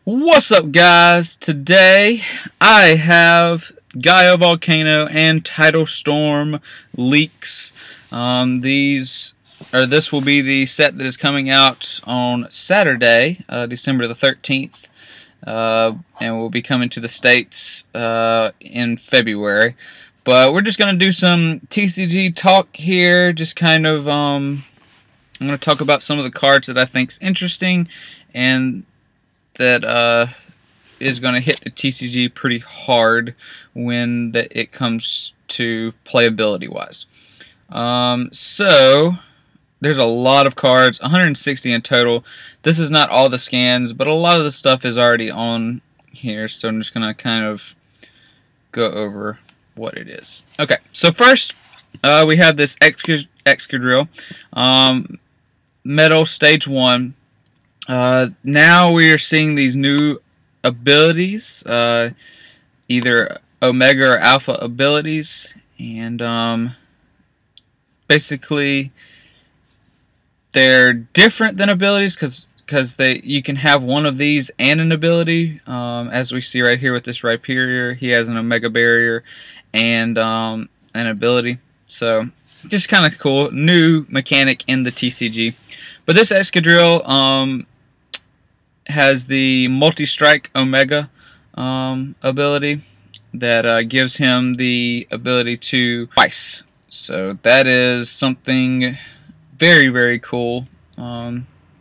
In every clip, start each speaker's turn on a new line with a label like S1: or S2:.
S1: What's up, guys? Today I have Gaia Volcano and Tidal Storm leaks. This will be the set that is coming out on Saturday, December the 13th, and will be coming to the States in February. But we're just going to do some TCG talk here, just kind of, I'm going to talk about some of the cards that I think's interesting and that is going to hit the TCG pretty hard when it comes to playability wise. So there's a lot of cards, 160 in total. This is not all the scans, but a lot of the stuff is already on here, so I'm just going to kind of go over what it is. Okay, so first we have this Excadrill Metal Stage 1. Now we are seeing these new abilities, either Omega or Alpha abilities, and basically they're different than abilities because you can have one of these and an ability, as we see right here with this Rhyperior. He has an Omega Barrier and an ability, so just kind of cool, new mechanic in the TCG. But this Excadrill has the Multi-Strike Omega ability that gives him the ability to twice. So that is something very, very cool.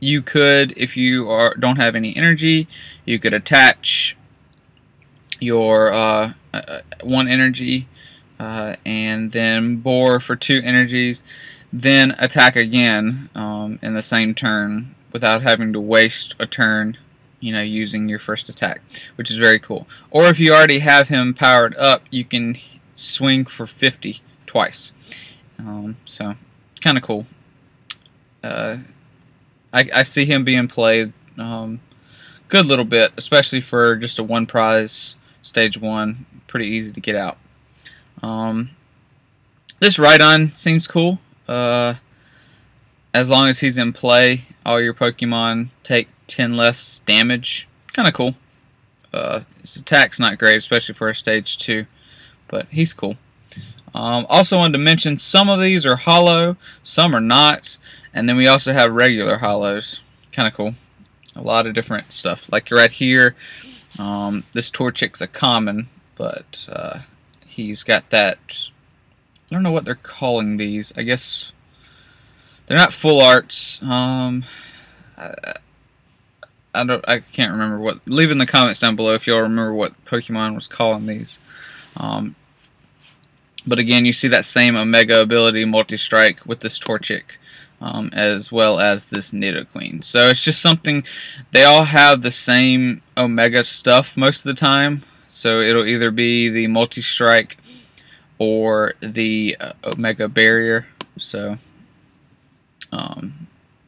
S1: You could, if you don't have any energy, you could attach your one energy and then bore for 2 energies, then attack again in the same turn, without having to waste a turn, using your first attack, which is very cool. Or if you already have him powered up, you can swing for 50 twice. So kind of cool. I see him being played good little bit, especially for just a 1 prize stage 1. Pretty easy to get out. This Rhydon seems cool. As long as he's in play, all your Pokemon take 10 less damage. Kind of cool. His attack's not great, especially for a stage 2, but he's cool. Also wanted to mention some of these are hollow, some are not, and then we also have regular hollows. Kind of cool. A lot of different stuff. Like right here, this Torchic's a common, but he's got that. I don't know what they're calling these. I guess they're not full arts. I can't remember what. Leave in the comments down below if y'all remember what Pokemon was calling these. But again, you see that same Omega ability, Multi-Strike, with this Torchic, as well as this Nidoqueen. So it's just something. They all have the same Omega stuff most of the time. So it'll either be the Multi-Strike or the Omega Barrier. So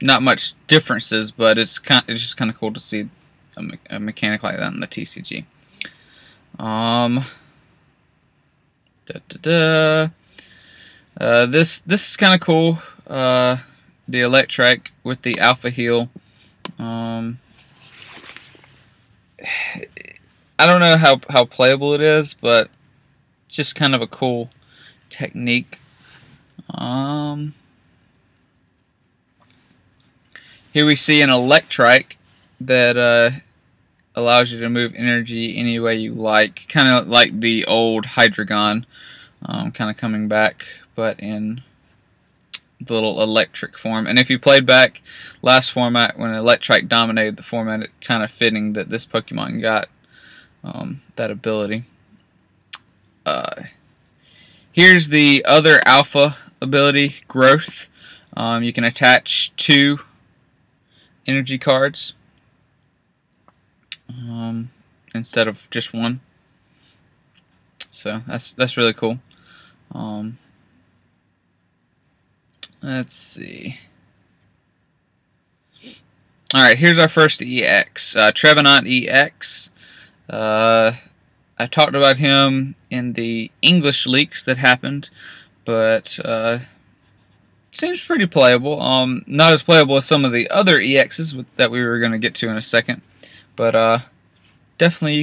S1: not much differences, but it's just kind of cool to see a mechanic like that in the TCG. This is kind of cool. The Electric with the Alpha Heal. I don't know how playable it is, but it's just kind of a cool technique. Here we see an Electric that allows you to move energy any way you like, kind of like the old Hydreigon, kind of coming back, but in the little electric form. And if you played back last format when Electric dominated the format, it's kind of fitting that this Pokemon got that ability. Here's the other Alpha ability, Growth. You can attach 2 energy cards instead of just 1. So that's really cool. Let's see. Alright, here's our first EX, Trevenant EX. I talked about him in the English leaks that happened, but seems pretty playable. Not as playable as some of the other EXs that we were going to get to in a second, but definitely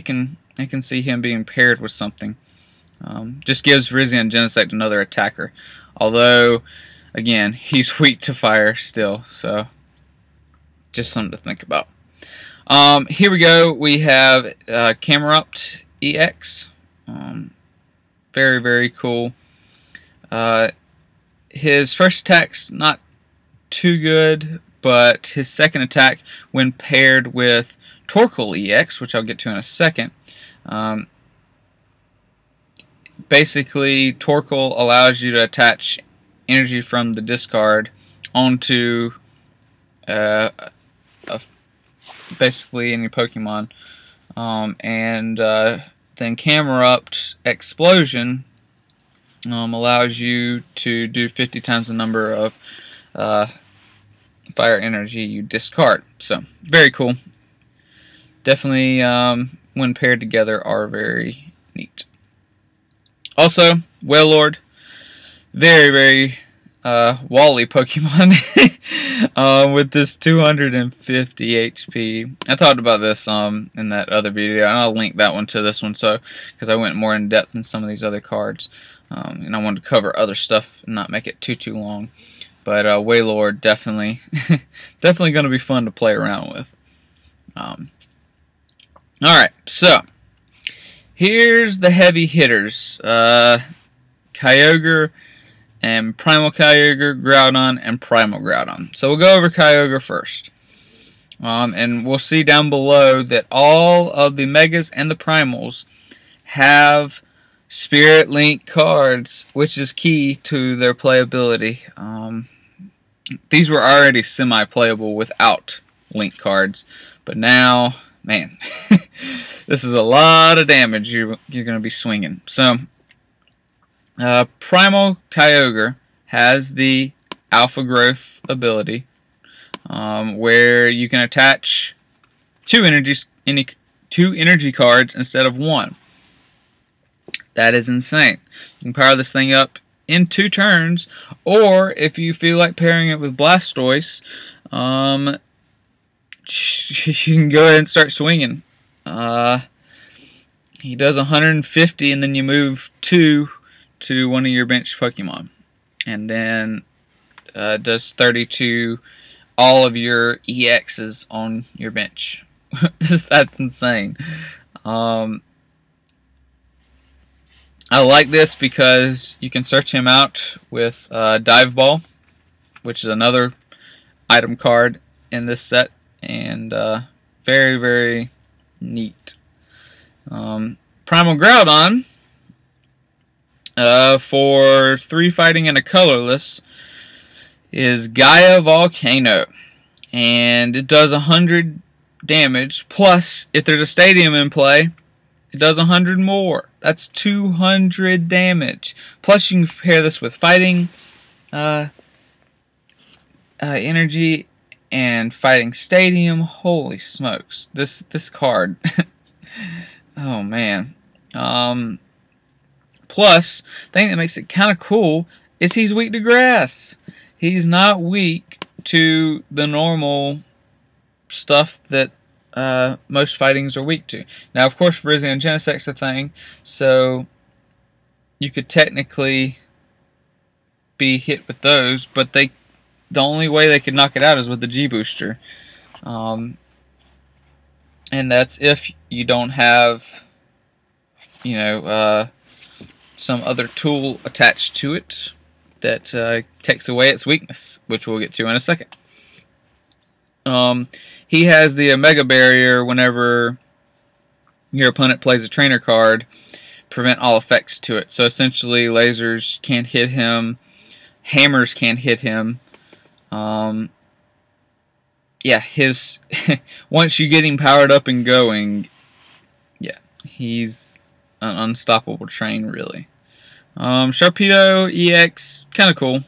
S1: I can see him being paired with something. Just gives Rizian Genesect another attacker. Although, again, he's weak to fire still, so just something to think about. Here we go. We have Camerupt EX. Very, very cool. His first attack's not too good, but his second attack, when paired with Torkoal EX, which I'll get to in a second, basically Torkoal allows you to attach energy from the discard onto basically any Pokemon, and then Camerupt Explosion allows you to do 50 times the number of fire energy you discard. So very cool. Definitely, when paired together, are very neat. Also, Wailord, very, very Wally Pokemon with this 250 HP. I talked about this in that other video, and I'll link that one to this one, so because I went more in depth in some of these other cards, and I wanted to cover other stuff and not make it too long. But Wailord definitely definitely going to be fun to play around with. All right, so here's the heavy hitters. Kyogre and Primal Kyogre, Groudon, and Primal Groudon. So we'll go over Kyogre first. And we'll see down below that all of the Megas and the Primals have Spirit Link cards, which is key to their playability. These were already semi-playable without Link cards, but now, man, this is a lot of damage you're going to be swinging. So, Primal Kyogre has the Alpha Growth ability, where you can attach two energy cards instead of one. That is insane. You can power this thing up in 2 turns, or if you feel like pairing it with Blastoise, you can go ahead and start swinging. He does 150, and then you move 2 to one of your bench Pokemon, and then does 30 to all of your EXs on your bench. That's insane. I like this because you can search him out with Dive Ball, which is another item card in this set, and very, very neat. Primal Groudon, for 3 fighting and a colorless, is Gaia Volcano, and it does 100 damage, plus if there's a stadium in play, it does 100 more. That's 200 damage. Plus you can pair this with fighting energy and fighting stadium. Holy smokes. This card. Oh man. Plus, the thing that makes it kind of cool is he's weak to grass. He's not weak to the normal stuff that most fightings are weak to. Now, of course, Rizian Genesect's a thing, so you could technically be hit with those, but the only way they could knock it out is with the G booster, and that's if you don't have, you know, some other tool attached to it that takes away its weakness, which we'll get to in a second. He has the Omega Barrier whenever your opponent plays a trainer card, prevent all effects to it. So essentially, lasers can't hit him, hammers can't hit him. Yeah, his once you get him powered up and going, yeah, he's an unstoppable train, really. Sharpedo EX, kind of cool.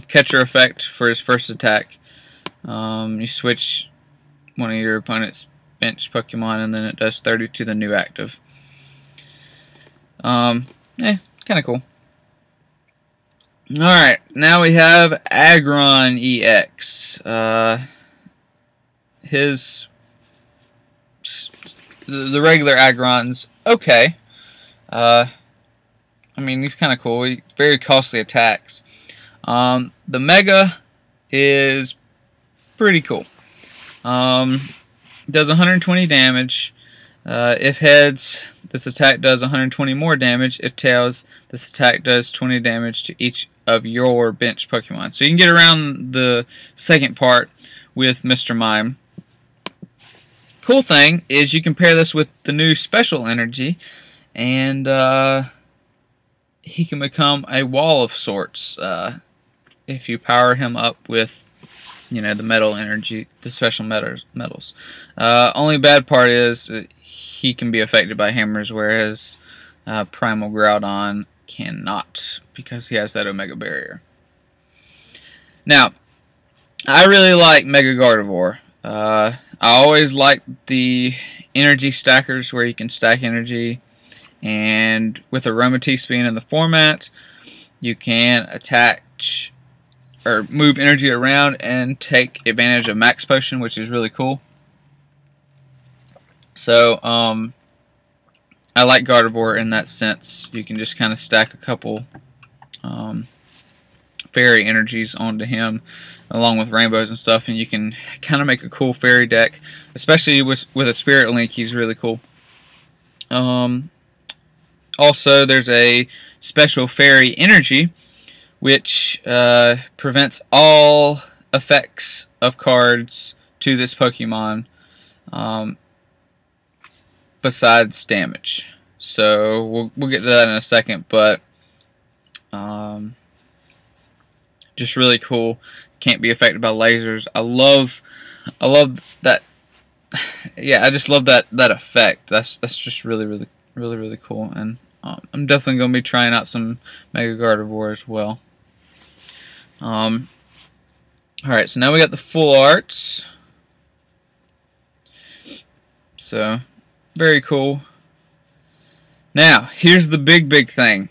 S1: Catcher effect for his first attack. You switch one of your opponent's bench Pokemon, and then it does 30 to the new active. Kind of cool. Alright, now we have Aggron EX. His the regular Aggron's okay. I mean, he's kind of cool. Very costly attacks. The Mega is pretty cool. Does 120 damage. If heads, this attack does 120 more damage. If tails, this attack does 20 damage to each of your bench Pokemon. So you can get around the second part with Mr. Mime. Cool thing is you can pair this with the new special energy, and he can become a wall of sorts if you power him up with, you know, the metal energy, the special metals. Only bad part is he can be affected by hammers, whereas Primal Groudon cannot, because he has that Omega Barrier. Now, I really like Mega Gardevoir. I always like the energy stackers where you can stack energy, and with Aromatisse being in the format, you can attach or move energy around and take advantage of Max Potion, which is really cool. So I like Gardevoir in that sense. You can just kind of stack a couple fairy energies onto him along with rainbows and stuff, and you can kind of make a cool fairy deck, especially with a Spirit Link. He's really cool. Also, there's a special fairy energy which prevents all effects of cards to this Pokemon besides damage. So we'll get to that in a second, but just really cool. Can't be affected by lasers. I love that. Yeah, I just love that effect. That's just really cool, and I'm definitely going to be trying out some Mega Gardevoir as well. Alright, so now we got the full arts. So, very cool. Now, here's the big thing.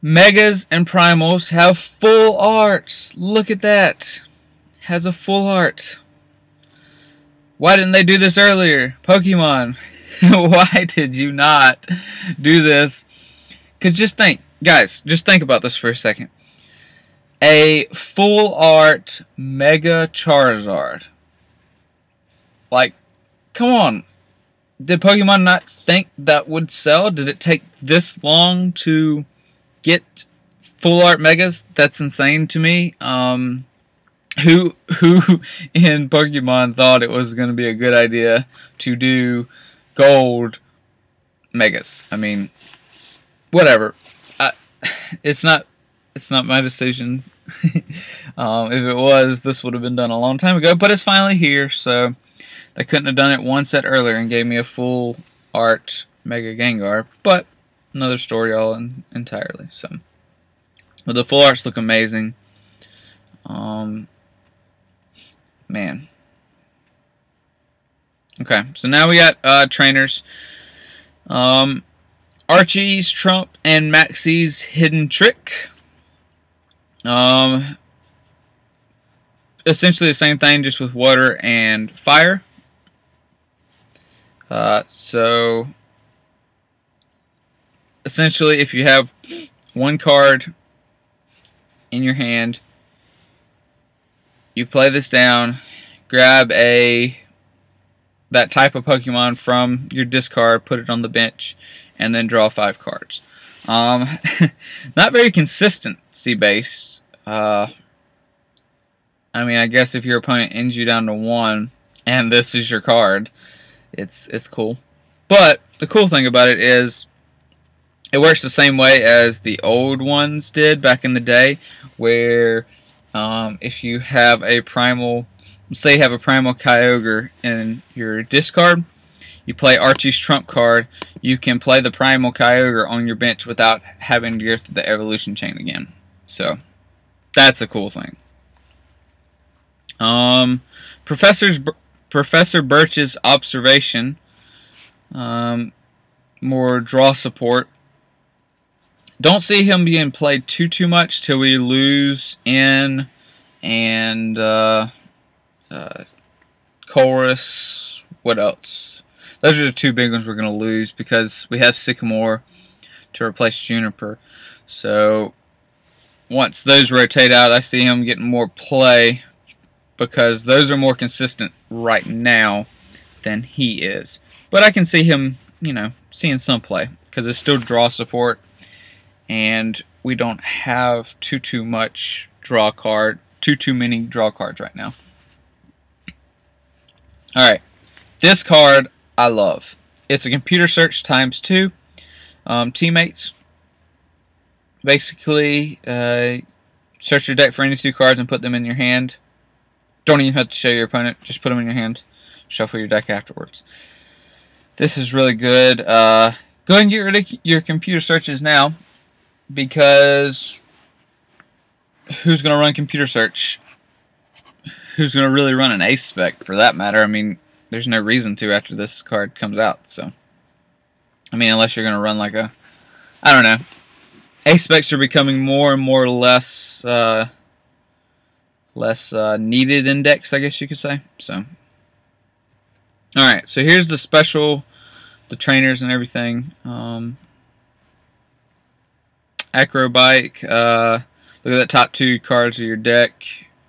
S1: Megas and Primals have full arts. Look at that. Has a full art. Why didn't they do this earlier? Pokemon, why did you not do this? Because just think, guys, just think about this for a second. A full art Mega Charizard. Like, come on. Did Pokemon not think that would sell? Did it take this long to get full art Megas? That's insane to me. Who in Pokemon thought it was going to be a good idea to do gold Megas? I mean, whatever. It's not my decision. If it was, this would have been done a long time ago. But it's finally here, so they couldn't have done it one set earlier and gave me a full art Mega Gengar. But another story all entirely. So, but the full arts look amazing. Man. Okay, so now we got trainers. Archie's Trump and Maxie's Hidden Trick. Essentially the same thing, just with water and fire. So essentially, if you have one card in your hand, you play this down, grab that type of Pokemon from your discard, put it on the bench, and then draw 5 cards. Not very consistency based. I mean, I guess if your opponent ends you down to 1 and this is your card, it's cool. But the cool thing about it is it works the same way as the old ones did back in the day, where if you have a primal, say you have a primal Kyogre in your discard, you play Archie's Trump card, you can play the primal Kyogre on your bench without having to go through the evolution chain again. So that's a cool thing. Professor Birch's observation, more draw support. Don't see him being played too much till we lose in and Chorus. What else? those are the two big ones we're going to lose because we have Sycamore to replace Juniper. So once those rotate out, I see him getting more play because those are more consistent right now than he is. But I can see him, you know, seeing some play because it's still draw support, and we don't have too much draw card, too many draw cards right now. All right, this card I love. It's a computer search times 2. Teammates. Basically, search your deck for any 2 cards and put them in your hand. Don't even have to show your opponent. Just put them in your hand. Shuffle your deck afterwards. This is really good. Go ahead and get rid of your computer searches now, because who's going to run computer search? Who's going to really run an ace spec, for that matter? I mean, there's no reason to after this card comes out. So, I mean, unless you're going to run like a, I don't know. Ace specs are becoming more and more less needed in decks, I guess you could say. So, alright, so here's the special, the trainers and everything. Acrobike, look at that top 2 cards of your deck.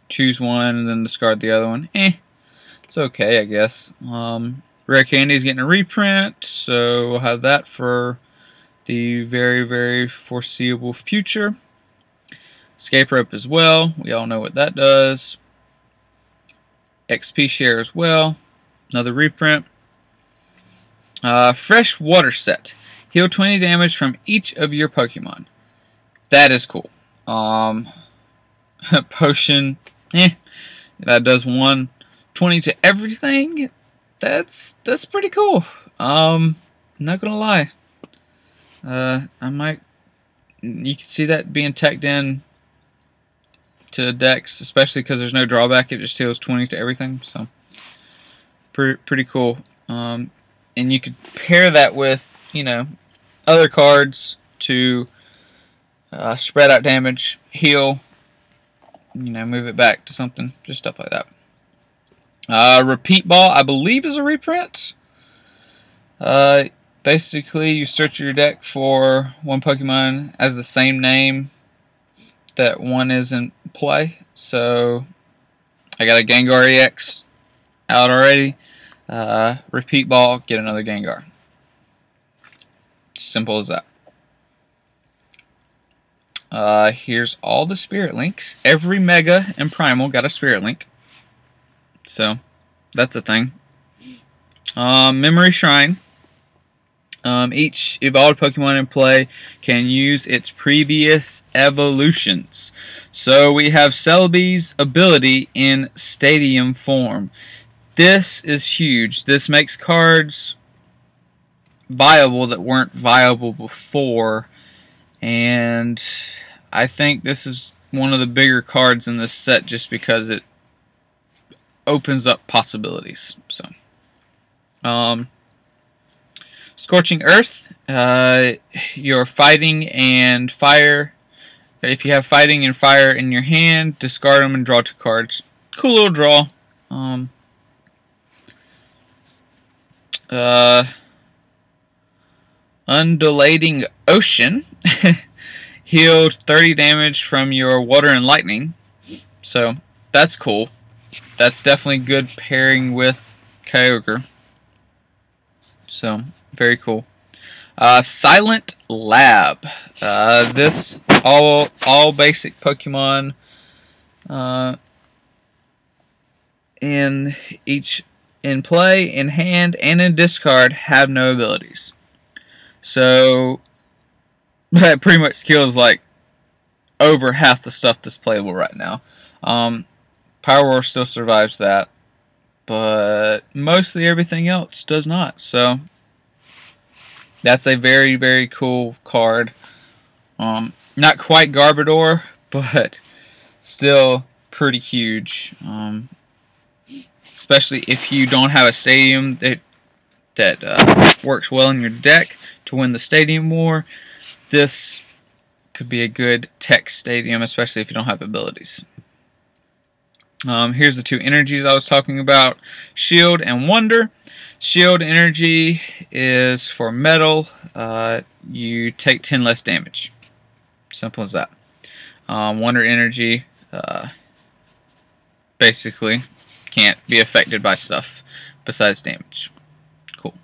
S1: Choose one and then discard the other one. It's okay, I guess. Rare Candy is getting a reprint, so we'll have that for the very foreseeable future. Escape Rope as well. We all know what that does. XP Share as well. Another reprint. Fresh Water Set. Heal 20 damage from each of your Pokemon. That is cool. Potion. That does 120 to everything. That's pretty cool. Not gonna lie. You can see that being teched in to decks, especially because there's no drawback. It just heals 20 to everything. So pretty cool. And you could pair that with, you know, other cards to spread out damage, heal, you know, move it back to something, just stuff like that. Repeat Ball, I believe, is a reprint. Basically, you search your deck for one Pokemon as the same name that one is in play. So, I got a Gengar EX out already. Repeat Ball, get another Gengar. Simple as that. Here's all the Spirit Links. Every Mega and Primal got a Spirit Link. So, that's a thing. Memory Shrine. Each evolved Pokemon in play can use its previous evolutions. So we have Celebi's ability in Stadium form. This is huge. This makes cards viable that weren't viable before. And I think this is one of the bigger cards in this set just because it opens up possibilities. So, Scorching Earth, your fighting and fire. If you have fighting and fire in your hand, discard them and draw 2 cards. Cool little draw. Undulating Ocean. Healed 30 damage from your water and lightning. So, that's cool. That's definitely good pairing with Kyogre. So, very cool. Silent Lab. This all basic Pokemon in play, in hand, and in discard have no abilities. So that pretty much kills like over half the stuff that's playable right now. Power Roar still survives that, but mostly everything else does not. So that's a very cool card. Not quite Garbodor, but still pretty huge. Especially if you don't have a stadium that works well in your deck to win the Stadium War. This could be a good tech stadium, especially if you don't have abilities. Here's the 2 energies I was talking about, Shield and Wonder. Shield energy is for metal. You take 10 less damage. Simple as that. Wonder energy basically can't be affected by stuff besides damage. Cool.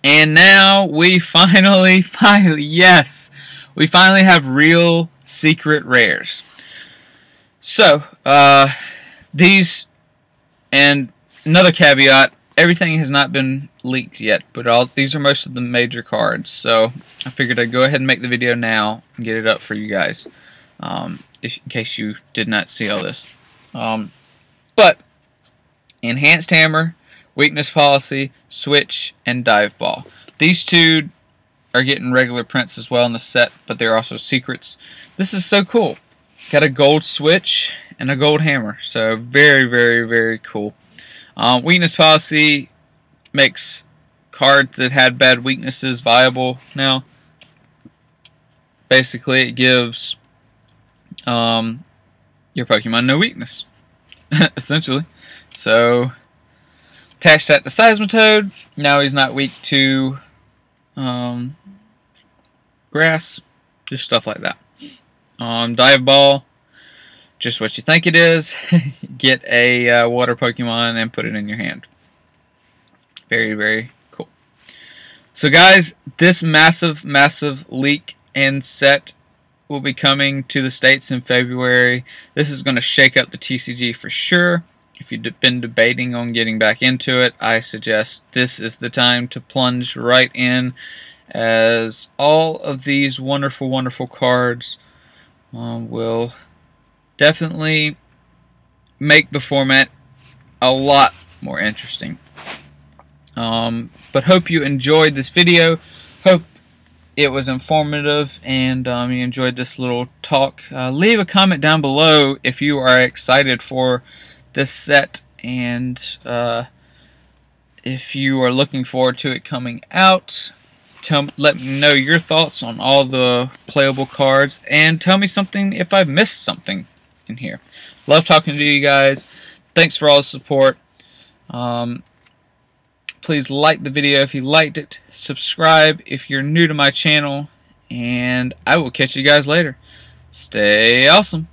S1: And now we finally, yes, we finally have real secret rares. So, these, and another caveat, everything has not been leaked yet, but these are most of the major cards. So I figured I'd go ahead and make the video now and get it up for you guys, in case you did not see all this. But Enhanced Hammer, Weakness Policy, Switch, and Dive Ball. These two are getting regular prints as well in the set, but they're also secrets. This is so cool. Got a gold switch and a gold hammer, so very, very, very cool. Weakness Policy makes cards that had bad weaknesses viable now. Basically, it gives your Pokemon no weakness, essentially. So, attach that to Seismitoad. Now he's not weak to grass, just stuff like that. Dive Ball, just what you think it is. Get a water Pokemon and put it in your hand. Very, very cool. So guys, this massive, massive leak and set will be coming to the States in February. This is going to shake up the TCG for sure. If you've been debating on getting back into it, I suggest this is the time to plunge right in, as all of these wonderful, wonderful cards will definitely make the format a lot more interesting. But hope you enjoyed this video. Hope it was informative and you enjoyed this little talk. Leave a comment down below if you are excited for this set, and if you are looking forward to it coming out. Let me know your thoughts on all the playable cards, and tell me something if I've missed something in here. Love talking to you guys. Thanks for all the support. Please like the video if you liked it. Subscribe if you're new to my channel, and I will catch you guys later. Stay awesome.